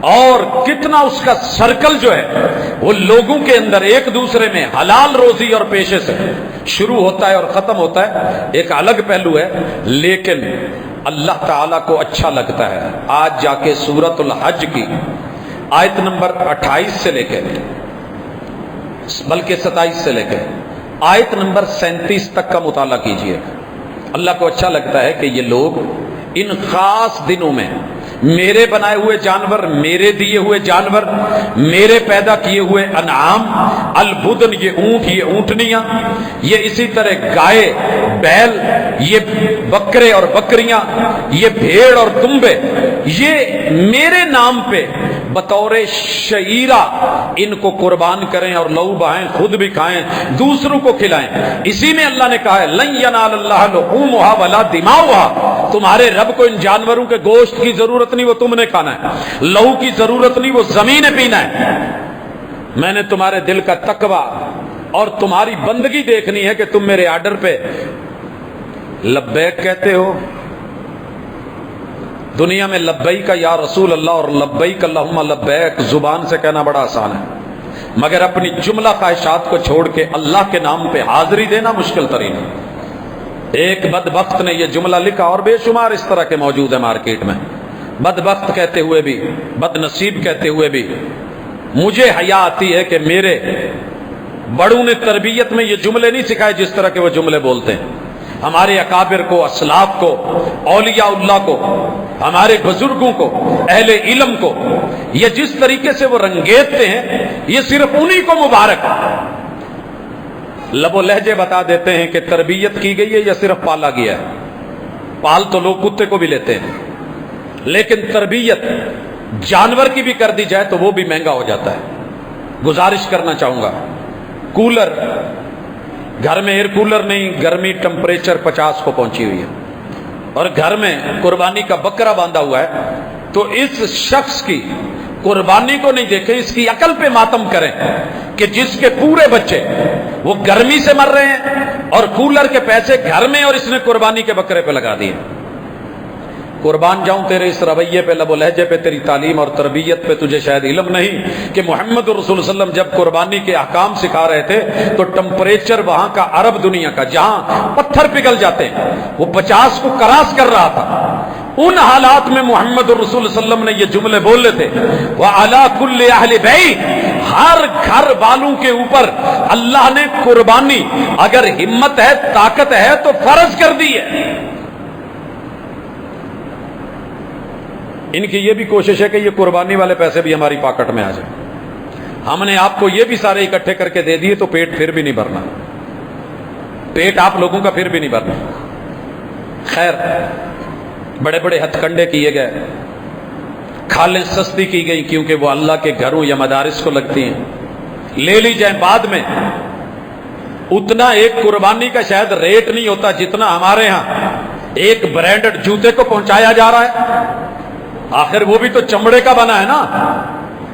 اور کتنا اس کا سرکل جو ہے وہ لوگوں کے اندر ایک دوسرے میں حلال روزی اور پیشے سے شروع ہوتا ہے اور ختم ہوتا ہے، ایک الگ پہلو ہے، لیکن اللہ تعالیٰ کو اچھا لگتا ہے۔ آج جا کے سورۃ الحج کی آیت نمبر 28 سے لے کے بلکہ 27 سے لے کے آیت نمبر 37 تک کا مطالعہ کیجئے۔ اللہ کو اچھا لگتا ہے کہ یہ لوگ ان خاص دنوں میں میرے بنائے ہوئے جانور، میرے دیے ہوئے جانور، میرے پیدا کیے ہوئے انعام، البدن یہ اونٹ، یہ اونٹنیاں، یہ اسی طرح گائے، بیل، یہ بکرے اور بکریاں، یہ بھیڑ اور دمبے، یہ میرے نام پہ بطور شعیرہ ان کو قربان کریں اور لہو بہائیں، خود بھی کھائیں، دوسروں کو کھلائیں۔ اسی میں اللہ نے کہا ہے لن ینال اللہ لحومھا ولا دماؤھا، تمہارے رب کو ان جانوروں کے گوشت کی ضرورت نہیں، وہ تم نے کھانا ہے، لہو کی ضرورت نہیں، وہ زمین نے پینا ہے۔ میں نے تمہارے دل کا تقویٰ اور تمہاری بندگی دیکھنی ہے کہ تم میرے آرڈر پہ لبیک کہتے ہو۔ دنیا میں لبیک یا رسول اللہ اور لبیک اللہم لبیک زبان سے کہنا بڑا آسان ہے، مگر اپنی جملہ خواہشات کو چھوڑ کے اللہ کے نام پہ حاضری دینا مشکل ترین ہے۔ ایک بدبخت نے یہ جملہ لکھا اور بے شمار اس طرح کے موجود ہیں مارکیٹ میں، بدبخت کہتے ہوئے بھی، بد نصیب کہتے ہوئے بھی مجھے حیا آتی ہے کہ میرے بڑوں نے تربیت میں یہ جملے نہیں سکھائے جس طرح کے وہ جملے بولتے ہیں۔ ہمارے اکابر کو، اسلاف کو، اولیاء اللہ کو، ہمارے بزرگوں کو، اہل علم کو یہ جس طریقے سے وہ رنگیتے ہیں یہ صرف انہی کو مبارک ہے۔ لب و لہجے بتا دیتے ہیں کہ تربیت کی گئی ہے یا صرف پالا گیا ہے۔ پال تو لوگ کتے کو بھی لیتے ہیں، لیکن تربیت جانور کی بھی کر دی جائے تو وہ بھی مہنگا ہو جاتا ہے۔ گزارش کرنا چاہوں گا، کولر گھر میں، ایئر کولر نہیں، گرمی ٹمپریچر 50 کو پہنچی ہوئی ہے اور گھر میں قربانی کا بکرا باندھا ہوا ہے، تو اس شخص کی قربانی کو نہیں دیکھیں، اس کی عقل پہ ماتم کریں کہ جس کے پورے بچے وہ گرمی سے مر رہے ہیں اور کولر کے پیسے گھر میں اور اس نے قربانی کے بکرے پہ لگا دیے۔ قربان جاؤں تیرے اس رویے پہ، لب و لہجے پہ، تیری تعلیم اور تربیت پہ تجھے شاید علم نہیں کہ محمد رسول صلی اللہ علیہ وسلم جب قربانی کے احکام سکھا رہے تھے تو ٹمپریچر وہاں کا، عرب دنیا کا، جہاں پتھر پگھل جاتے ہیں، وہ 50 کو کراس کر رہا تھا۔ ان حالات میں محمد رسول صلی اللہ علیہ وسلم نے یہ جملے بولے تھے، وَعَلَىٰ كُلِّ أَهْلِ بَيْتٍ، ہر گھر والوں کے اوپر اللہ نے قربانی اگر ہمت ہے، طاقت ہے تو فرض کر دی ہے۔ ان کی یہ بھی کوشش ہے کہ یہ قربانی والے پیسے بھی ہماری پاکٹ میں آ جائیں۔ ہم نے آپ کو یہ بھی سارے اکٹھے کر کے دے دیے تو پیٹ پھر بھی نہیں بھرنا، پیٹ آپ لوگوں کا پھر بھی نہیں بھرنا۔ خیر، بڑے بڑے ہتھ کنڈے کیے گئے، کھالیں سستی کی گئی کیونکہ وہ اللہ کے گھروں یا مدارس کو لگتی ہیں، لے لی جائیں بعد میں۔ اتنا ایک قربانی کا شاید ریٹ نہیں ہوتا جتنا ہمارے ہاں ایک برانڈڈ جوتے کو پہنچایا جا رہا ہے۔ آخر وہ بھی تو چمڑے کا بنا ہے نا،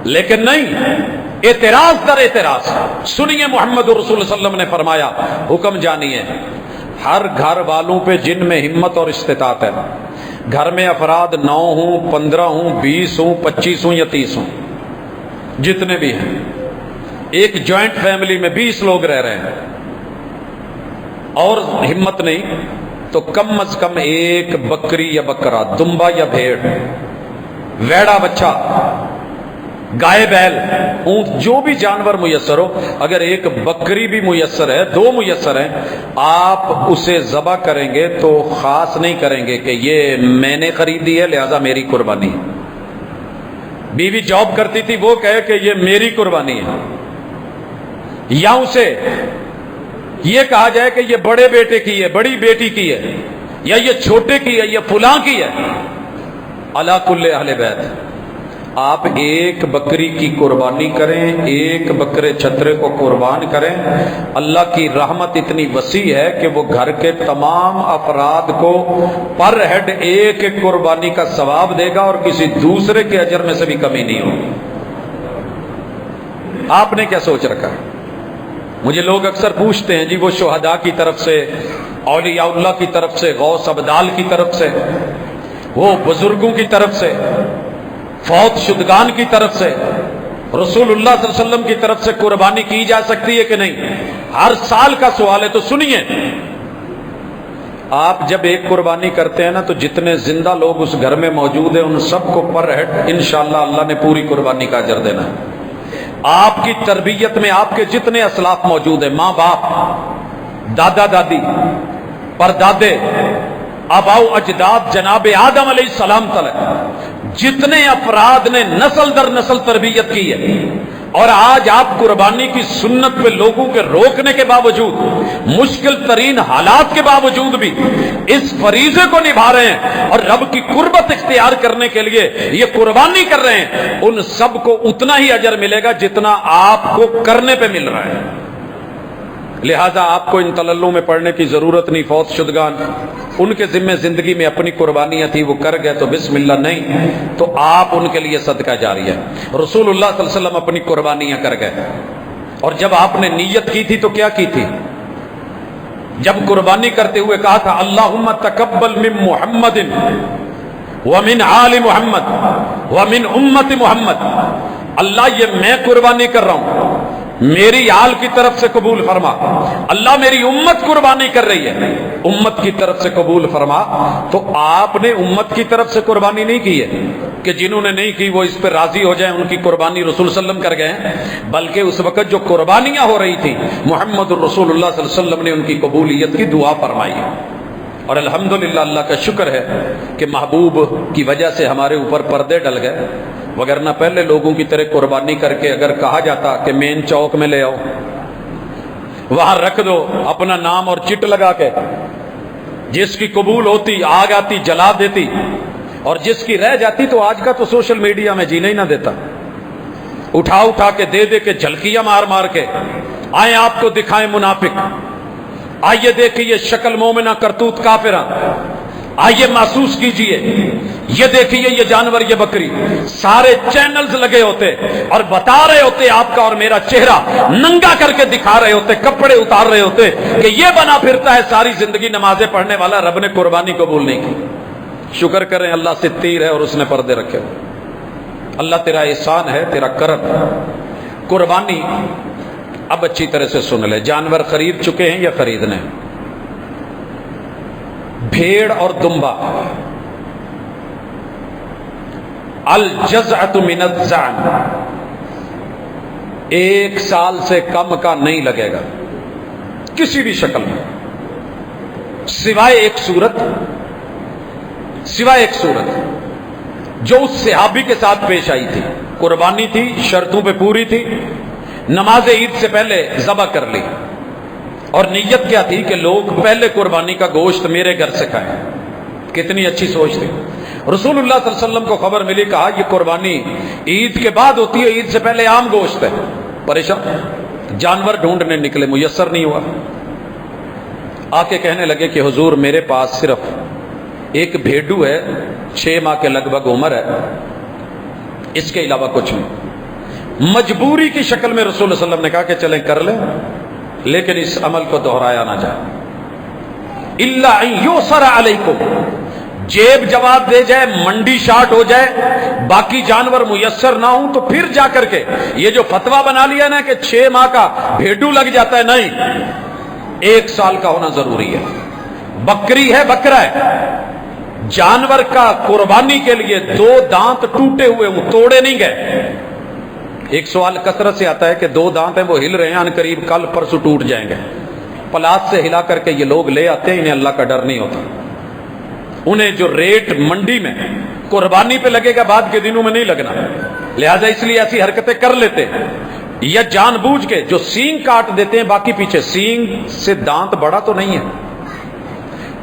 لیکن نہیں، اعتراض در اعتراض۔ سنیے محمد رسول صلی اللہ علیہ وسلم نے فرمایا، حکم جانیے، ہر گھر والوں پہ جن میں ہمت اور استطاعت ہے، گھر میں افراد 9 ہوں، 15 ہوں، 20 ہوں، 25 ہوں یا 30 ہوں، جتنے بھی ہیں، ایک جوائنٹ فیملی میں 20 لوگ رہ رہے ہیں اور ہمت نہیں تو کم از کم ایک بکری یا بکرا، دمبا یا بھیڑ، ویڑا بچہ، گائے، بیل، اونٹ، جو بھی جانور میسر ہو، اگر ایک بکری بھی میسر ہے، 2 میسر ہیں، آپ اسے ذبح کریں گے تو خاص نہیں کریں گے کہ یہ میں نے خریدی ہے لہذا میری قربانی ہے۔ بیوی جاب کرتی تھی، وہ کہے کہ یہ میری قربانی ہے، یا اسے یہ کہا جائے کہ یہ بڑے بیٹے کی ہے، بڑی بیٹی کی ہے، یا یہ چھوٹے کی ہے، یہ فلاں کی ہے۔ علی کل اہل بیت، آپ ایک بکری کی قربانی کریں، ایک بکرے چھترے کو قربان کریں، اللہ کی رحمت اتنی وسیع ہے کہ وہ گھر کے تمام افراد کو پر ہیڈ ایک ایک قربانی کا ثواب دے گا اور کسی دوسرے کے اجر میں سے بھی کمی نہیں ہوگی۔ آپ نے کیا سوچ رکھا ہے؟ مجھے لوگ اکثر پوچھتے ہیں جی وہ شہداء کی طرف سے، اولیاء اللہ کی طرف سے، غوث ابدال کی طرف سے، وہ بزرگوں کی طرف سے، فوت شدگان کی طرف سے، رسول اللہ صلی اللہ علیہ وسلم کی طرف سے قربانی کی جا سکتی ہے کہ نہیں؟ ہر سال کا سوال ہے۔ تو سنیے، آپ جب ایک قربانی کرتے ہیں نا تو جتنے زندہ لوگ اس گھر میں موجود ہیں ان سب کو پر ہیڈ انشاءاللہ اللہ نے پوری قربانی کا اجر دینا ہے۔ آپ کی تربیت میں آپ کے جتنے اسلاف موجود ہیں، ماں باپ، دادا دادی، پردادے، آباؤ اجداد جناب آدم علیہ السلام تک جتنے افراد نے نسل در نسل تربیت کی ہے، اور آج آپ قربانی کی سنت پہ لوگوں کے روکنے کے باوجود، مشکل ترین حالات کے باوجود بھی اس فریضے کو نبھا رہے ہیں اور رب کی قربت اختیار کرنے کے لیے یہ قربانی کر رہے ہیں، ان سب کو اتنا ہی اجر ملے گا جتنا آپ کو کرنے پہ مل رہا ہے۔ لہذا آپ کو ان تللوں میں پڑھنے کی ضرورت نہیں۔ فوت شدگان، ان کے ذمہ زندگی میں اپنی قربانیاں تھی، وہ کر گئے تو بسم اللہ، نہیں تو آپ ان کے لیے صدقہ جاری ہے۔ رسول اللہ صلی اللہ علیہ وسلم اپنی قربانیاں کر گئے، اور جب آپ نے نیت کی تھی تو کیا کی تھی؟ جب قربانی کرتے ہوئے کہا تھا اللہم تقبل من محمد ومن آل محمد ومن امت محمد، اللہ یہ میں قربانی کر رہا ہوں، میری آل کی طرف سے قبول فرما۔ اللہ میری امت قربانی کر رہی ہے، امت کی طرف سے قبول فرما۔ تو آپ نے امت کی طرف سے قربانی نہیں کی ہے کہ جنہوں نے نہیں کی وہ اس پہ راضی ہو جائیں، ان کی قربانی رسول صلی اللہ علیہ وسلم کر گئے ہیں، بلکہ اس وقت جو قربانیاں ہو رہی تھیں محمد الرسول اللہ صلی اللہ علیہ وسلم نے ان کی قبولیت کی دعا فرمائی۔ اور الحمدللہ اللہ کا شکر ہے کہ محبوب کی وجہ سے ہمارے اوپر پردے ڈل گئے، وگرنہ پہلے لوگوں کی طرح قربانی کر کے اگر کہا جاتا کہ مین چوک میں لے آؤ، وہاں رکھ دو اپنا نام اور چٹ لگا کے، جس کی قبول ہوتی آگ آتی جلا دیتی، اور جس کی رہ جاتی تو آج کا تو سوشل میڈیا میں جینے ہی نہ دیتا، اٹھا اٹھا کے دے دے کے جھلکیاں مار مار کے آئیں آپ کو دکھائیں منافق، آئیے دیکھیے یہ شکل مومنہ کرتوت کافرہ، آئیے محسوس کیجئے، یہ دیکھیے یہ جانور یہ بکری، سارے چینلز لگے ہوتے اور بتا رہے ہوتے آپ کا اور میرا چہرہ ننگا کر کے دکھا رہے ہوتے، کپڑے اتار رہے ہوتے کہ یہ بنا پھرتا ہے ساری زندگی نمازیں پڑھنے والا، رب نے قربانی قبول نہیں کی۔ شکر کریں اللہ سے تیر ہے اور اس نے پردے رکھے۔ اللہ تیرا احسان ہے، تیرا کرم۔ قربانی اب اچھی طرح سے سن لے، جانور خرید چکے ہیں یا خریدنے؟ بھیڑ اور دمبا، الجزعۃ من الزعن، 1 سال سے کم کا نہیں لگے گا کسی بھی شکل میں، سوائے ایک صورت جو اس صحابی کے ساتھ پیش آئی تھی، قربانی تھی، شرطوں پہ پوری تھی، نماز عید سے پہلے ذبح کر لی، اور نیت کیا تھی کہ لوگ پہلے قربانی کا گوشت میرے گھر سے کھائیں۔ کتنی اچھی سوچ تھی۔ رسول اللہ صلی اللہ علیہ وسلم کو خبر ملی، کہا یہ قربانی عید کے بعد ہوتی ہے، عید سے پہلے عام گوشت ہے۔ پریشان جانور ڈھونڈنے نکلے، میسر نہیں ہوا، آ کے کہنے لگے کہ حضور میرے پاس صرف ایک بھیڈو ہے، 6 ماہ کے لگ بھگ عمر ہے، اس کے علاوہ کچھ نہیں۔ مجبوری کی شکل میں رسول اللہ صلی اللہ علیہ وسلم نے کہا کہ چلیں کر لیں، لیکن اس عمل کو دہرایا نہ جائے۔ الا ان یسر علیکم، جیب جواب دے جائے، منڈی شارٹ ہو جائے، باقی جانور میسر نہ ہوں تو پھر جا کر کے یہ جو فتویٰ بنا لیا نا کہ 6 ماہ کا بھیڈو لگ جاتا ہے، نہیں، 1 سال کا ہونا ضروری ہے۔ بکری ہے، بکرا ہے، جانور کا قربانی کے لیے 2 دانت ٹوٹے ہوئے ہوں، توڑے نہیں گئے۔ ایک سوال کثرت سے آتا ہے کہ 2 دانت ہیں وہ ہل رہے ہیں، ان قریب کل پرسوں ٹوٹ جائیں گے۔ پلاس سے ہلا کر کے یہ لوگ لے آتے ہیں، انہیں اللہ کا ڈر نہیں ہوتا۔ انہیں جو ریٹ منڈی میں قربانی پہ لگے گا بعد کے دنوں میں نہیں لگنا، لہذا اس لیے ایسی حرکتیں کر لیتے ہیں، یا جان بوجھ کے جو سینگ کاٹ دیتے ہیں، باقی پیچھے سینگ سے دانت بڑا تو نہیں ہے،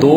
2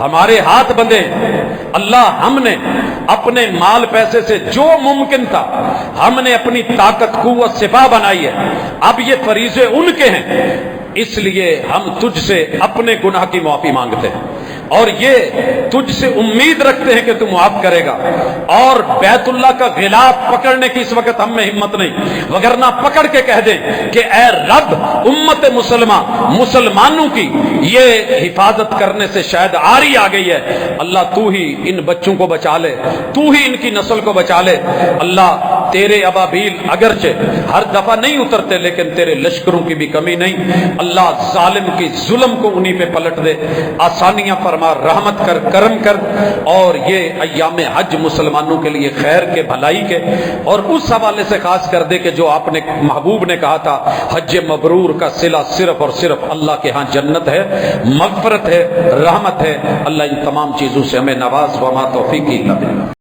ہمارے ہاتھ بندھے، اللہ ہم نے اپنے مال پیسے سے جو ممکن تھا ہم نے اپنی طاقت قوت سپاہ بنائی ہے، اب یہ فریضے ان کے ہیں، اس لیے ہم تجھ سے اپنے گناہ کی معافی مانگتے ہیں اور یہ تجھ سے امید رکھتے ہیں کہ تو معاف کرے گا، اور بیت اللہ کا غلاف پکڑنے کی اس وقت ہم میں ہمت نہیں، وگرنہ پکڑ کے کہہ دیں کہ اے رب، امت مسلمانوں کی یہ حفاظت کرنے سے شاید آری آ گئی ہے، اللہ تو ہی ان بچوں کو بچا لے، تو ہی ان کی نسل کو بچا لے۔ اللہ تیرے ابابیل اگرچہ ہر دفعہ نہیں اترتے لیکن تیرے لشکروں کی بھی کمی نہیں، اللہ ظالم کی ظلم کو انہی پہ پلٹ دے، آسانیاں فرما، رحمت کر، کرم کر، اور یہ ایام حج مسلمانوں کے لیے خیر کے، بھلائی کے، اور اس حوالے سے خاص کر دے کہ جو آپ نے محبوب نے کہا تھا حج مبرور کا صلہ صرف اور صرف اللہ کے ہاں جنت ہے، مغفرت ہے، رحمت ہے۔ اللہ ان تمام چیزوں سے ہمیں نواز، وما توفیقی الا باللہ۔